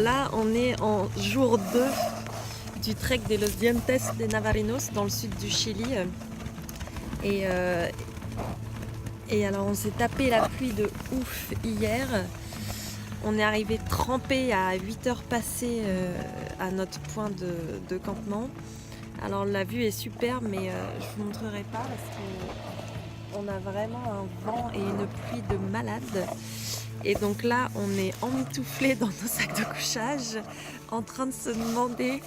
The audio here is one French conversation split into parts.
là on est en jour 2 du trek de Los Dientes de Navarinos dans le sud du Chili. Et alors on s'est tapé la pluie de ouf hier. On est arrivé trempé à 8h passées à notre point de campement. Alors la vue est super, mais je vous montrerai pas parce qu'on a vraiment un vent et une pluie de malade. Et donc là, on est emmitouflé dans nos sacs de couchage, en train de se demander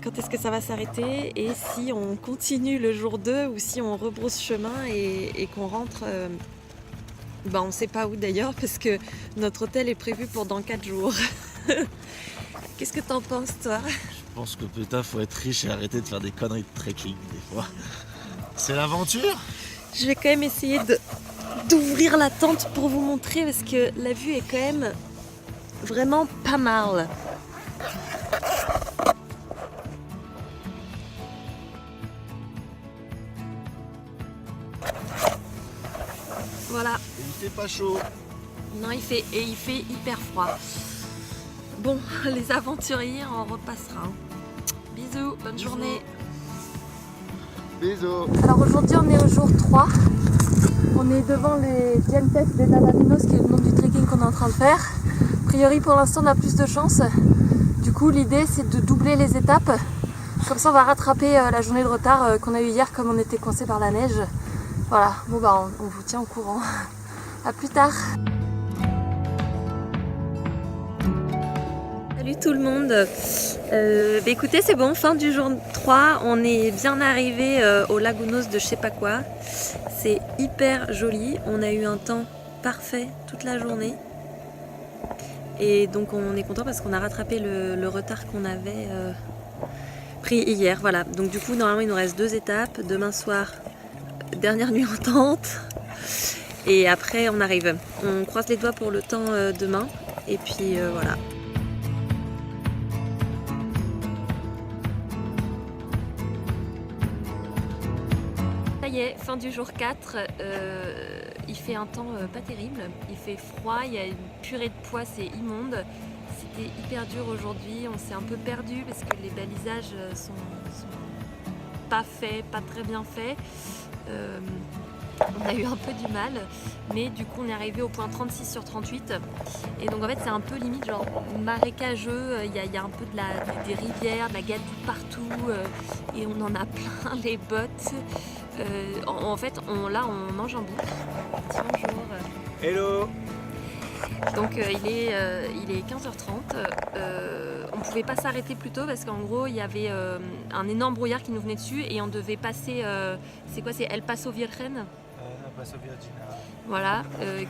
quand est-ce que ça va s'arrêter et si on continue le jour 2 ou si on rebrousse chemin et qu'on rentre. On ne sait pas où d'ailleurs parce que notre hôtel est prévu pour dans 4 jours. Qu'est-ce que t'en penses toi? Je pense que putain, faut être riche et arrêter de faire des conneries de trekking des fois. C'est l'aventure. Je vais quand même essayer d'ouvrir la tente pour vous montrer parce que la vue est quand même vraiment pas mal. Voilà. Et il fait pas chaud. Non, il fait hyper froid. Bon, les aventuriers, on repassera. Bisous, bonne journée. Bisous. Alors aujourd'hui, on est au jour 3. On est devant les Dientes de Navarinos, qui est le nom du trekking qu'on est en train de faire. A priori, pour l'instant, on a plus de chance. Du coup, l'idée, c'est de doubler les étapes. Comme ça, on va rattraper la journée de retard qu'on a eu hier, comme on était coincé par la neige. Voilà, bon on vous tient au courant. A plus tard. Salut tout le monde. Écoutez, c'est bon, fin du jour 3. On est bien arrivé au Lagunos de je sais pas quoi. C'est hyper joli. On a eu un temps parfait toute la journée. Et donc on est content parce qu'on a rattrapé le retard qu'on avait pris hier. Voilà, donc du coup normalement il nous reste 2 étapes. Demain soir, dernière nuit en tente. Et après on arrive. On croise les doigts pour le temps demain. Et puis voilà. Ça y est, fin du jour 4. Il fait un temps pas terrible. Il fait froid, il y a une purée de pois, c'est immonde. C'était hyper dur aujourd'hui. On s'est un peu perdu parce que les balisages sont pas faits, pas très bien faits. On a eu un peu du mal, mais du coup on est arrivé au point 36 sur 38 et donc en fait c'est un peu limite genre marécageux, il y a un peu des rivières, de la gadoue partout et on en a plein les bottes. En fait là on mange un bout. Bonjour. Hello. Donc il est 15h30. On pouvait pas s'arrêter plus tôt parce qu'en gros il y avait un énorme brouillard qui nous venait dessus et on devait passer, c'est quoi, c'est El Paso Virgen? Voilà,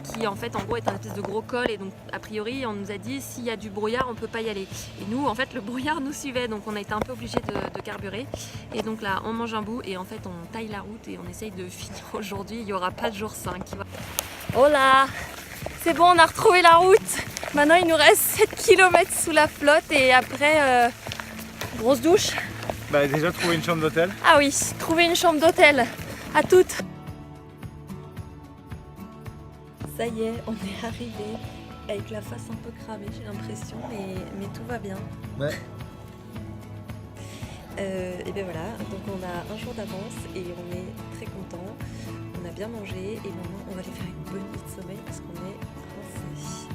qui en fait en gros est un espèce de gros col et donc a priori on nous a dit s'il y a du brouillard on peut pas y aller. Et nous en fait le brouillard nous suivait donc on a été un peu obligé de carburer. Et donc là on mange un bout et en fait on taille la route et on essaye de finir aujourd'hui, il n'y aura pas de jour 5. Hola! C'est bon, on a retrouvé la route. Maintenant il nous reste 7 km sous la flotte et après grosse douche. Déjà trouver une chambre d'hôtel. Ah oui, trouver une chambre d'hôtel. À toutes. Ça y est, on est arrivé avec la face un peu cramée, j'ai l'impression, mais tout va bien. Ouais. Et bien voilà, donc on a un jour d'avance et on est très content. On a bien mangé et maintenant on va aller faire une bonne nuit de sommeil parce qu'on est rincés.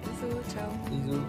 Bisous, ciao. Bisous.